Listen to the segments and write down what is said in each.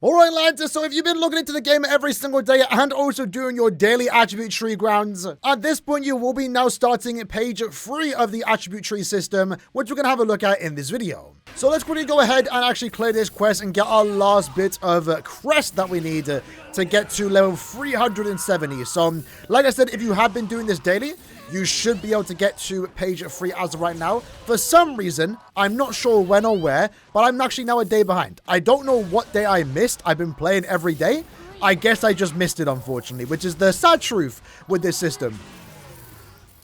Alright lads, so if you've been looking into the game every single day and also doing your daily attribute tree grounds, at this point you will be now starting page 3 of the attribute tree system, which we're going to have a look at in this video. So let's quickly go ahead and actually clear this quest and get our last bit of crest that we need to get to level 370. So like I said, if you have been doing this daily, you should be able to get to page 3 as of right now. For some reason, I'm not sure when or where, but I'm actually now a day behind. I don't know what day I missed. I've been playing every day. I guess I just missed it, unfortunately, which is the sad truth with this system.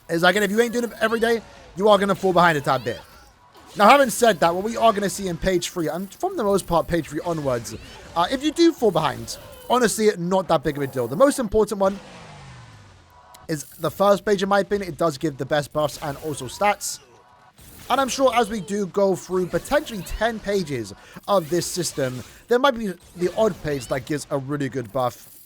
Is like, if you ain't doing it every day, you are going to fall behind a tad bit. Now, having said that, what we are going to see in page 3, and from the most part, page 3 onwards, if you do fall behind, honestly, not that big of a deal. The most important one is the first page, in my opinion. It does give the best buffs and also stats. And I'm sure as we do go through potentially 10 pages of this system, there might be the odd page that gives a really good buff.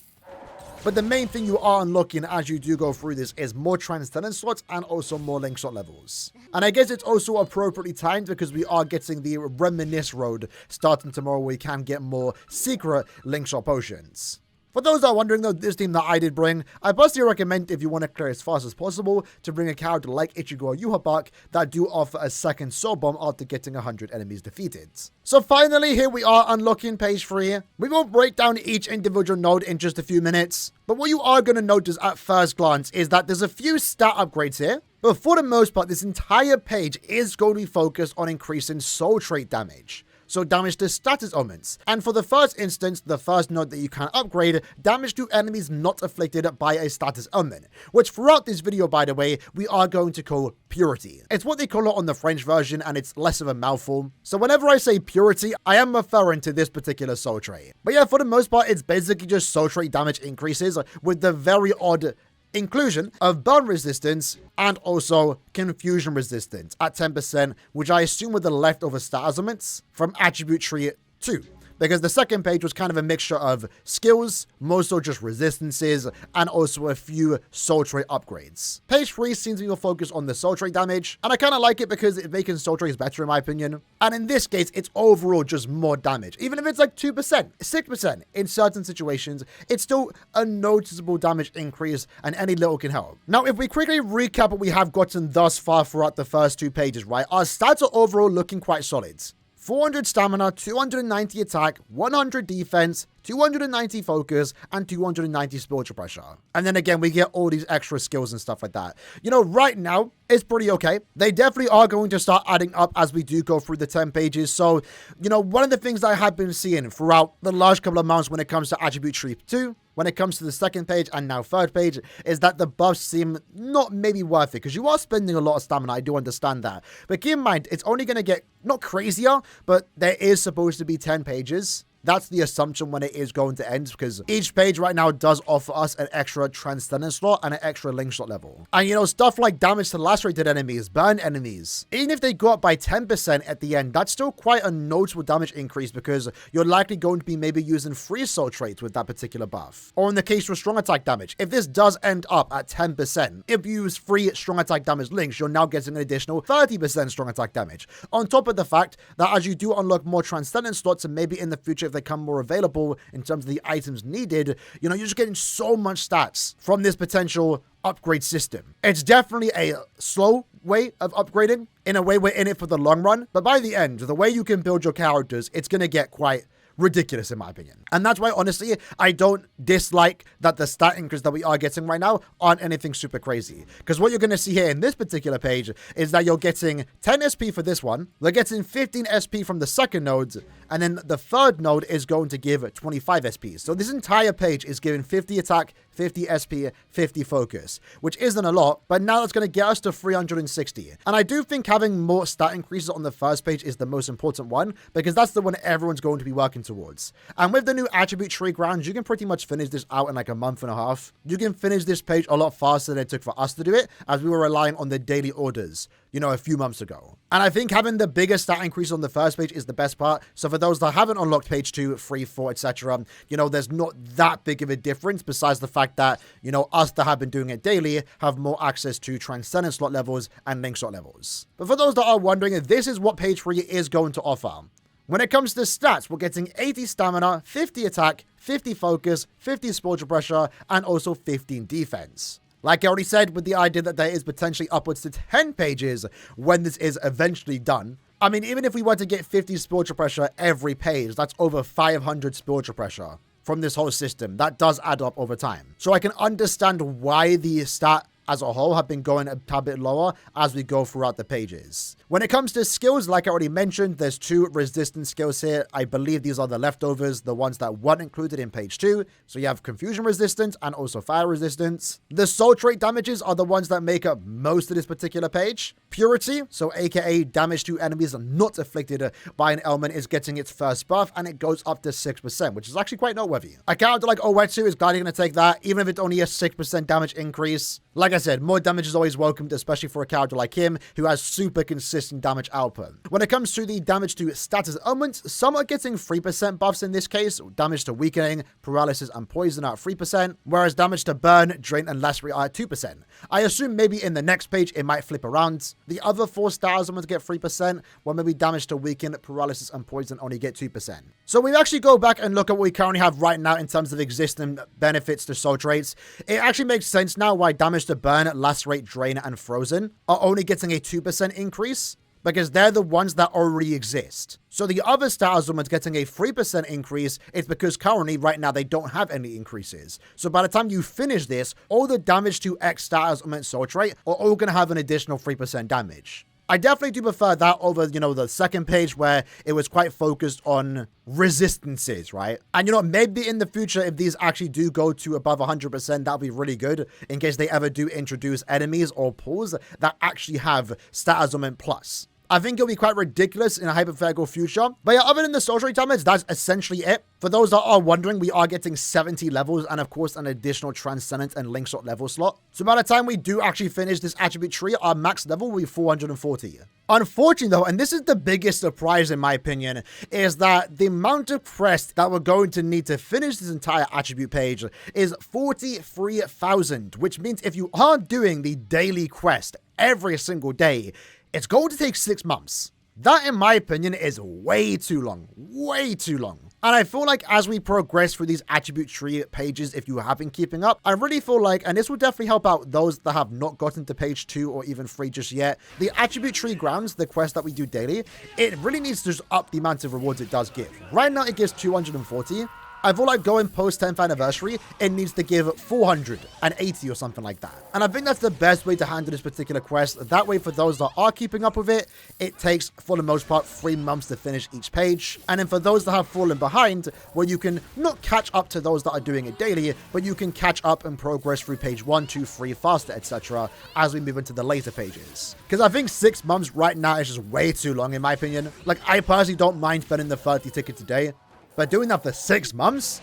But the main thing you are unlocking as you do go through this is more transcendence slots and also more link shot levels. And I guess it's also appropriately timed because we are getting the Reminisce Road starting tomorrow, where we can get more secret link shot potions. For those that are wondering though, this team that I did bring, I personally recommend, if you want to clear as fast as possible, to bring a character like Ichigo or Yuhabak that do offer a second soul bomb after getting 100 enemies defeated. So finally, here we are unlocking page 3. We will break down each individual node in just a few minutes. But what you are going to notice at first glance is that there's a few stat upgrades here. But for the most part, this entire page is going to be focused on increasing soul trait damage. So damage to status augments. And for the first instance, the first node that you can upgrade, damage to enemies not afflicted by a status augment, which throughout this video, by the way, we are going to call Purity. It's what they call it on the French version, and it's less of a mouthful. So whenever I say Purity, I am referring to this particular soul trait. But yeah, for the most part, it's basically just soul trait damage increases with the very odd inclusion of burn resistance and also confusion resistance at 10%, which I assume were the leftover stat elements from attribute tree 2. Because the second page was kind of a mixture of skills, more so just resistances, and also a few soul trait upgrades. Page 3 seems to be more focused on the soul trait damage, and I kind of like it because it's making soul traits better in my opinion. And in this case, it's overall just more damage. Even if it's like 2%, 6% in certain situations, it's still a noticeable damage increase, and any little can help. Now, if we quickly recap what we have gotten thus far throughout the first 2 pages, right, our stats are overall looking quite solid. 400 stamina, 290 attack, 100 defense, 290 focus, and 290 spiritual pressure. And then again, we get all these extra skills and stuff like that. You know, right now, it's pretty okay. They definitely are going to start adding up as we do go through the 10 pages. So, you know, one of the things that I have been seeing throughout the last couple of months when it comes to attribute tree 2, when it comes to the second page and now third page, is that the buffs seem not maybe worth it, because you are spending a lot of stamina. I do understand that. But keep in mind, it's only going to get not crazier, but there is supposed to be 10 pages. That's the assumption when it is going to end, because each page right now does offer us an extra transcendence slot and an extra link slot level. And you know, stuff like damage to lacerated enemies, burn enemies, even if they go up by 10% at the end, that's still quite a noticeable damage increase, because you're likely going to be maybe using 3 soul traits with that particular buff. Or in the case for strong attack damage, if this does end up at 10%, if you use 3 strong attack damage links, you're now getting an additional 30% strong attack damage. On top of the fact that as you do unlock more transcendence slots, and maybe in the future if they come more available in terms of the items needed, you know, you're just getting so much stats from this potential upgrade system. It's definitely a slow way of upgrading. In a way, we're in it for the long run, but by the end, the way you can build your characters, it's going to get quite ridiculous in my opinion. And that's why, honestly, I don't dislike that the stat increase that we are getting right now aren't anything super crazy. Because what you're going to see here in this particular page is that you're getting 10 SP for this one, we're getting 15 SP from the second node, and then the third node is going to give 25 SP. So this entire page is giving 50 attack, 50 SP, 50 focus, which isn't a lot, but now that's going to get us to 360. And I do think having more stat increases on the first page is the most important one, because that's the one everyone's going to be working towards. And with the new attribute tree grounds, you can pretty much finish this out in like a month and a half. You can finish this page a lot faster than it took for us to do it, as we were relying on the daily orders, you know, a few months ago. And I think having the biggest stat increase on the first page is the best part. So for those that haven't unlocked page 2, 3, 4, etc., you know, there's not that big of a difference, besides the fact that, you know, us that have been doing it daily have more access to transcendence slot levels and link slot levels. But for those that are wondering, this is what page 3 is going to offer. When it comes to stats, we're getting 80 stamina, 50 attack, 50 focus, 50 spiritual pressure, and also 15 defense. Like I already said, with the idea that there is potentially upwards to 10 pages when this is eventually done. I mean, even if we were to get 50 spiritual pressure every page, that's over 500 spiritual pressure from this whole system. That does add up over time. So I can understand why the stat as a whole have been going a tad bit lower as we go throughout the pages. When it comes to skills, like I already mentioned, there's 2 resistance skills here. I believe these are the leftovers, the ones that weren't included in page 2. So you have confusion resistance and also fire resistance. The soul trait damages are the ones that make up most of this particular page. Purity, so aka damage to enemies not afflicted by an ailment, is getting its first buff, and it goes up to 6%, which is actually quite noteworthy. A character like Oetsu is gladly going to take that, even if it's only a 6% damage increase. Like I said, more damage is always welcomed, especially for a character like him, who has super consistent damage output. When it comes to the damage to status ailments, some are getting 3% buffs in this case. Damage to weakening, paralysis, and poison are at 3%, whereas damage to burn, drain, and lacerate are at 2%. I assume maybe in the next page it might flip around. The other 4 stars ailments get 3%, while maybe damage to weaken, paralysis, and poison only get 2%. So we actually go back and look at what we currently have right now in terms of existing benefits to soul traits. It actually makes sense now why damage to burn, lacerate, drain, and frozen are only getting a 2% increase, because they're the ones that already exist. So the other stars ailments getting a 3% increase is because currently, right now, they don't have any increases. So by the time you finish this, all the damage to X stars ailment soul trait are all going to have an additional 3% damage. I definitely do prefer that over, the second page where it was quite focused on resistances, right? And, maybe in the future, if these actually do go to above 100%, that'll be really good in case they ever do introduce enemies or pulls that actually have status ailment plus. I think it'll be quite ridiculous in a hypothetical future. But yeah, other than the soul trait damage, that's essentially it. For those that are wondering, we are getting 70 levels and of course an additional transcendent and link shot level slot. So by the time we do actually finish this attribute tree, our max level will be 440. Unfortunately though, and this is the biggest surprise in my opinion, is that the amount of quests that we're going to need to finish this entire attribute page is 43,000, which means if you are doing the daily quest every single day, it's going to take 6 months. That, in my opinion, is way too long. Way too long. And I feel like as we progress through these attribute tree pages, if you have been keeping up, I really feel like, and this will definitely help out those that have not gotten to page 2 or even 3 just yet, the attribute tree grounds, the quest that we do daily, it really needs to just up the amount of rewards it does give. Right now, it gives 240. I feel like going post 10th anniversary, it needs to give 480 or something like that. And I think that's the best way to handle this particular quest. That way, for those that are keeping up with it, it takes, for the most part, 3 months to finish each page. And then for those that have fallen behind, where you can not catch up to those that are doing it daily, but you can catch up and progress through page 1, 2, 3 faster, etc. as we move into the later pages. Because I think 6 months right now is just way too long, in my opinion. Like, I personally don't mind spending the 30 tickets a day, but doing that for 6 months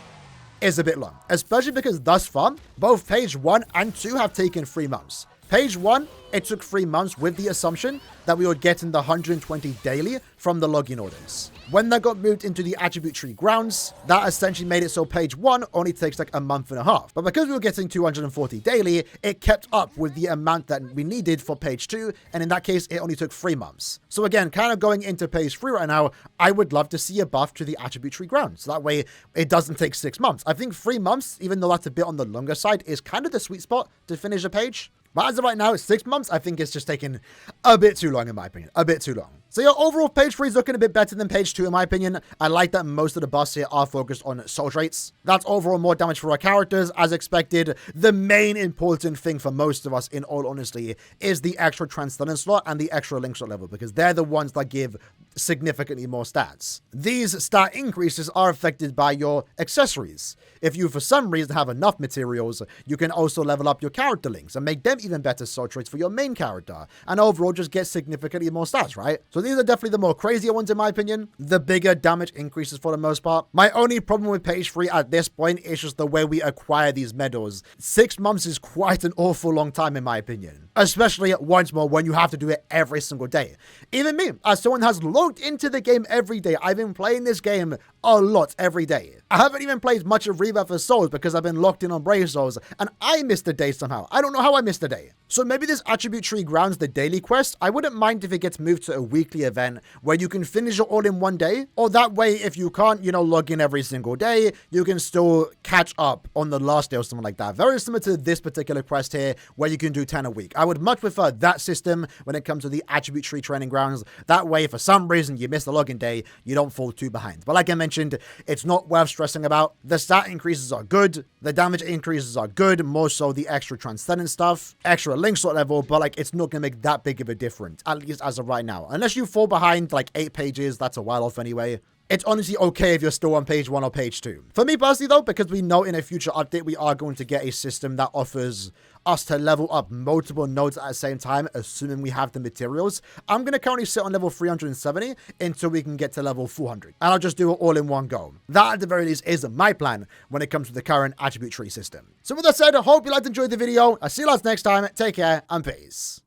is a bit long, especially because thus far, both page 1 and 2 have taken 3 months. Page 1, it took 3 months with the assumption that we would get in the 120 daily from the login orders. When that got moved into the attribute tree grounds, that essentially made it so page 1 only takes like a month and a half. But because we were getting 240 daily, it kept up with the amount that we needed for page 2, and in that case, it only took 3 months. So again, kind of going into page 3 right now, I would love to see a buff to the attribute tree grounds. So that way, it doesn't take 6 months. I think 3 months, even though that's a bit on the longer side, is kind of the sweet spot to finish a page. But as of right now, 6 months, I think it's just taking a bit too long, in my opinion. A bit too long. So yeah, overall, page 3 is looking a bit better than page 2, in my opinion. I like that most of the buffs here are focused on soul traits. That's overall more damage for our characters, as expected. The main important thing for most of us, in all honesty, is the extra transcendent slot and the extra link shot level, because they're the ones that give significantly more stats. These stat increases are affected by your accessories. If you, for some reason, have enough materials, you can also level up your character links and make them even better soul traits for your main character, and overall just get significantly more stats, right? So these are definitely the more crazier ones in my opinion, the bigger damage increases for the most part. My only problem with page 3 at this point is just the way we acquire these medals. 6 months is quite an awful long time in my opinion. especially once more when you have to do it every single day. Even me, as someone who has logged into the game every day, I've been playing this game a lot every day. I haven't even played much of Rebirth of Souls because I've been locked in on Brave Souls, and I missed a day somehow. I don't know how I missed a day. So maybe this attribute tree grounds, the daily quest, I wouldn't mind if it gets moved to a weekly event where you can finish it all in one day, or that way if you can't, log in every single day, you can still catch up on the last day or something like that. Very similar to this particular quest here where you can do 10 a week. I would much prefer that system when it comes to the attribute tree training grounds. That way, if for some reason you miss the login day, you don't fall too behind. But like I mentioned, it's not worth stressing about. The stat increases are good. The damage increases are good. More so the extra transcendent stuff, extra link slot level, but like it's not going to make that big of a difference, at least as of right now. Unless you fall behind like 8 pages, that's a while off anyway. It's honestly okay if you're still on page 1 or page 2. For me personally though, because we know in a future update we are going to get a system that offers us to level up multiple nodes at the same time, assuming we have the materials, I'm going to currently sit on level 370 until we can get to level 400. And I'll just do it all in one go. That at the very least is my plan when it comes to the current attribute tree system. So with that said, I hope you liked and enjoyed the video. I'll see you guys next time. Take care and peace.